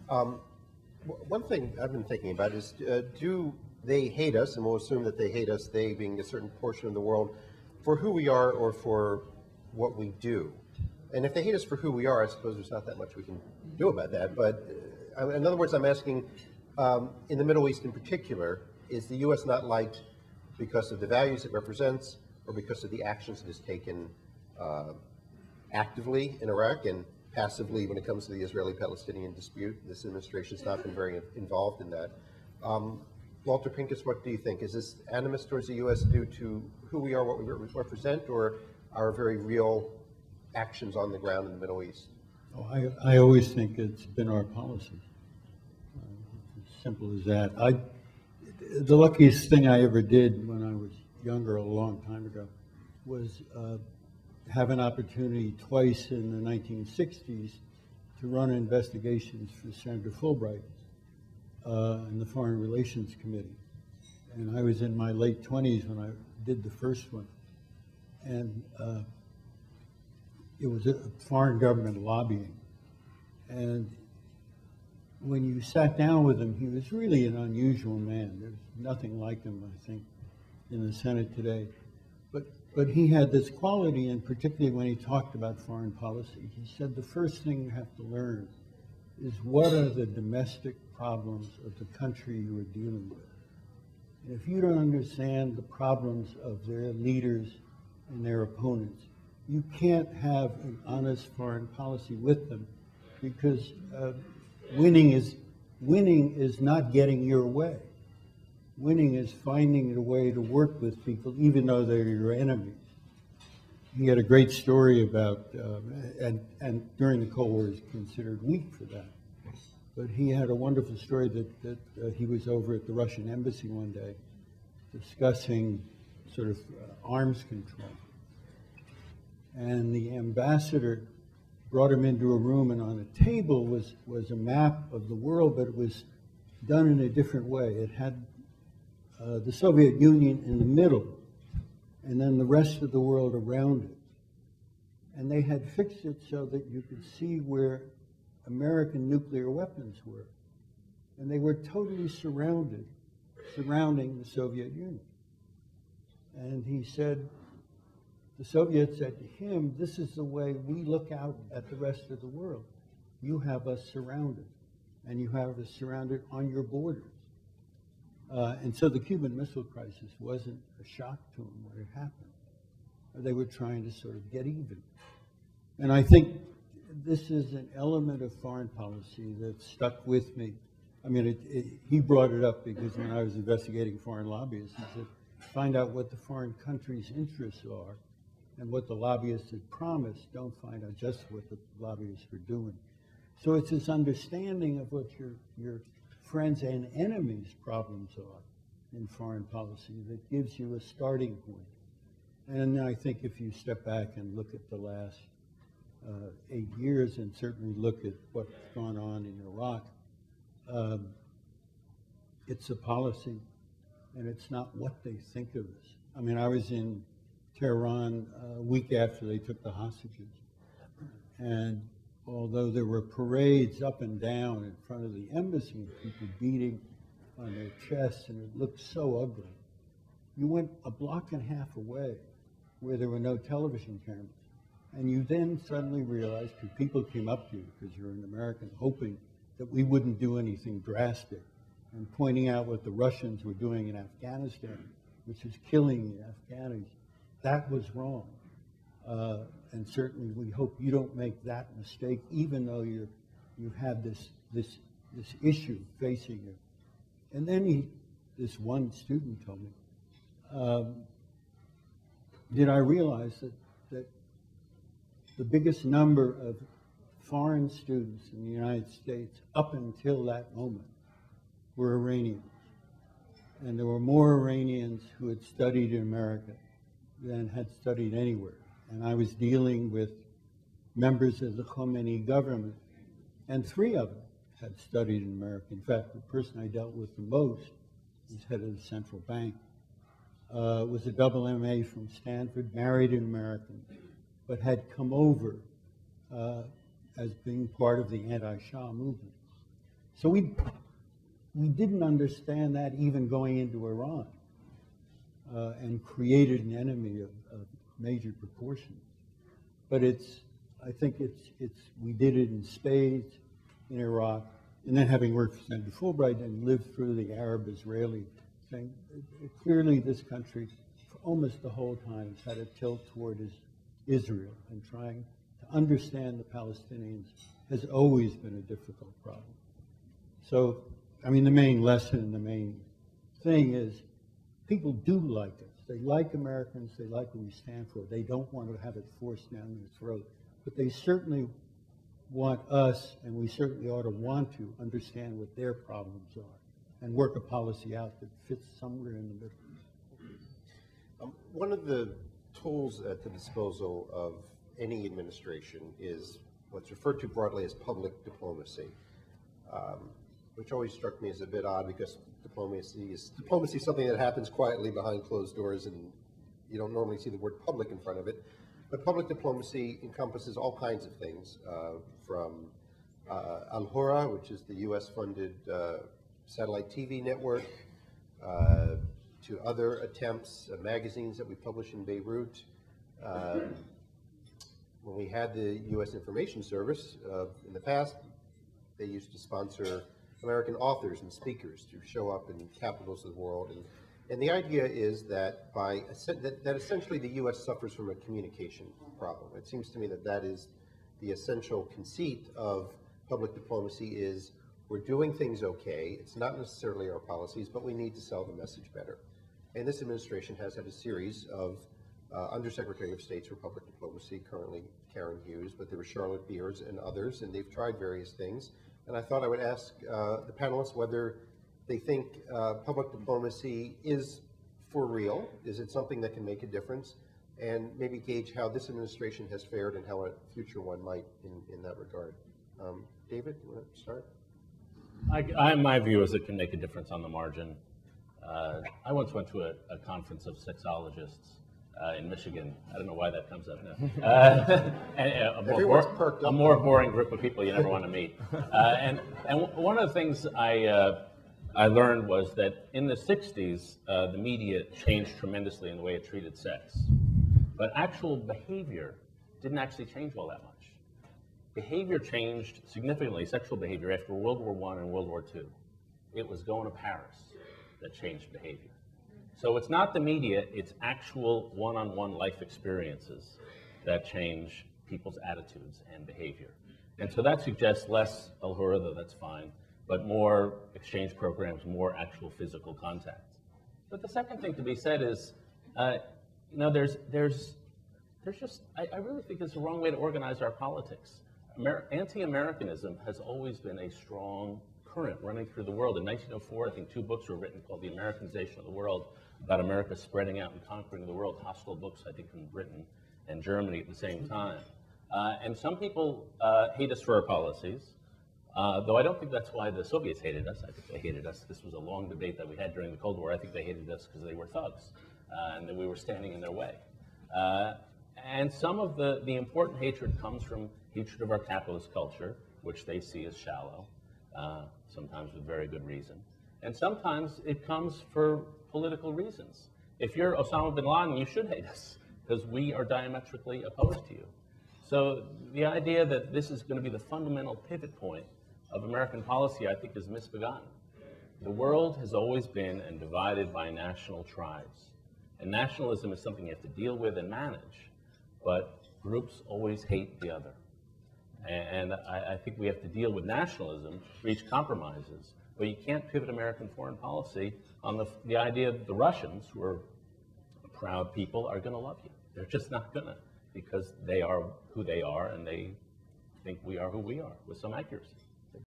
Um, One thing I've been thinking about is, do they hate us, and we'll assume that they hate us, they being a certain portion of the world, for who we are or for what we do? And if they hate us for who we are, I suppose there's not that much we can do about that. But in other words, I'm asking, in the Middle East in particular, is the U.S. not liked because of the values it represents or because of the actions it has taken uh, actively in Iraq and passively when it comes to the Israeli-Palestinian dispute? This administration has not been very involved in that. Um, Walter Pincus, what do you think? Is this animus towards the U.S. due to who we are, what we represent, or our very real actions on the ground in the Middle East? Oh, I always think it's been our policy. As simple as that. The luckiest thing I ever did when I was younger, a long time ago, was have an opportunity twice in the 1960s to run investigations for Senator Fulbright in the Foreign Relations Committee. And I was in my late 20s when I did the first one. And it was a foreign government lobbying. And when you sat down with him, he was really an unusual man. There's nothing like him, I think, in the Senate today. But he had this quality, and particularly when he talked about foreign policy, he said the first thing you have to learn is what are the domestic problems of the country you are dealing with. And if you don't understand the problems of their leaders and their opponents, you can't have an honest foreign policy with them, because winning is not getting your way. Winning is finding a way to work with people, even though they're your enemies. He had a great story about, and during the Cold War is considered weak for that. But he had a wonderful story that he was over at the Russian embassy one day discussing sort of arms control. And the ambassador brought him into a room, and on a table was a map of the world, but it was done in a different way. It had the Soviet Union in the middle, and then the rest of the world around it. And they had fixed it so that you could see where American nuclear weapons were. And they were totally surrounding the Soviet Union. And he said, the Soviets said to him, this is the way we look out at the rest of the world. You have us surrounded, and you have us surrounded on your borders. And so the Cuban Missile Crisis wasn't a shock to them when it happened. They were trying to sort of get even. And I think this is an element of foreign policy that stuck with me. I mean, he brought it up because when I was investigating foreign lobbyists, he said, find out what the foreign country's interests are and what the lobbyists had promised. Don't find out just what the lobbyists were doing. So it's this understanding of what your friends and enemies' problems are in foreign policy that gives you a starting point. And I think if you step back and look at the last 8 years, and certainly look at what's gone on in Iraq, it's a policy, and it's not what they think of us. I mean, I was in Tehran a week after they took the hostages, and although there were parades up and down in front of the embassy, people beating on their chests, and it looked so ugly. You went a block and a half away where there were no television cameras, and you then suddenly realized, because people came up to you, because you're an American, hoping that we wouldn't do anything drastic, and pointing out what the Russians were doing in Afghanistan, which is killing the Afghanis. That was wrong. And certainly we hope you don't make that mistake, even though you have this issue facing you. And then this one student told me, did I realize that the biggest number of foreign students in the United States up until that moment were Iranians. And there were more Iranians who had studied in America than had studied anywhere. And I was dealing with members of the Khomeini government, and 3 of them had studied in America. In fact, the person I dealt with the most, was head of the central bank, was a double MA from Stanford, married an American, but had come over as being part of the anti-Shah movement. So we didn't understand that even going into Iran, and created an enemy of major proportions. But I think we did it in spades in Iraq, and then having worked for Senator Fulbright and lived through the Arab-Israeli thing, clearly this country, for almost the whole time, has had a tilt toward Israel, and trying to understand the Palestinians has always been a difficult problem. So, I mean, the main lesson and the main thing is people do like us. They like Americans. They like what we stand for. They don't want to have it forced down their throat. But they certainly want us, and we certainly ought to want to understand what their problems are and work a policy out that fits somewhere in the middle. One of the tools at the disposal of any administration is what's referred to broadly as public diplomacy, which always struck me as a bit odd because diplomacy is something that happens quietly behind closed doors, and you don't normally see the word public in front of it. But public diplomacy encompasses all kinds of things, from Al-Hura, which is the U.S.-funded satellite TV network, to other attempts, magazines that we publish in Beirut. When we had the U.S. Information Service in the past, they used to sponsor American authors and speakers to show up in capitals of the world. And the idea is that that essentially the U.S. suffers from a communication problem. It seems to me that that is the essential conceit of public diplomacy is we're doing things okay. It's not necessarily our policies, but we need to sell the message better. And this administration has had a series of Undersecretary of States for Public Diplomacy, currently Karen Hughes, but there were Charlotte Beers and others, and they've tried various things. And I thought I would ask the panelists whether they think public diplomacy is for real. Is it something that can make a difference? And maybe gauge how this administration has fared and how a future one might in that regard. David, you want to start? My view is it can make a difference on the margin. I once went to a conference of sexologists in Michigan. I don't know why that comes up now. A more boring group of people you never want to meet. And one of the things I learned was that in the 60s, the media changed tremendously in the way it treated sex. But actual behavior didn't actually change all that much. Behavior changed significantly, sexual behavior, after World War I and World War II. It was going to Paris that changed behavior. So it's not the media, it's actual one-on-one life experiences that change people's attitudes and behavior. And so that suggests less Al-Hura, though that's fine, but more exchange programs, more actual physical contact. But the second thing to be said is, there's just, I really think it's the wrong way to organize our politics. Anti-Americanism has always been a strong current running through the world. In 1904, I think 2 books were written called The Americanization of the World, about America spreading out and conquering the world. Hostile books, I think, in Britain and Germany at the same time. And some people hate us for our policies, though I don't think that's why the Soviets hated us. I think they hated us. This was a long debate that we had during the Cold War. I think they hated us because they were thugs and that we were standing in their way. And some of the important hatred comes from hatred of our capitalist culture, which they see as shallow, sometimes with very good reason. And sometimes it comes for political reasons. If you're Osama bin Laden, you should hate us, because we are diametrically opposed to you. So the idea that this is going to be the fundamental pivot point of American policy, I think, is misbegotten. The world has always been and divided by national tribes. And nationalism is something you have to deal with and manage, but groups always hate the other. And I think we have to deal with nationalism, reach compromises, but you can't pivot American foreign policy on the idea that the Russians, who are proud people, are going to love you. They're just not going to, because they are who they are and they think we are who we are, with some accuracy.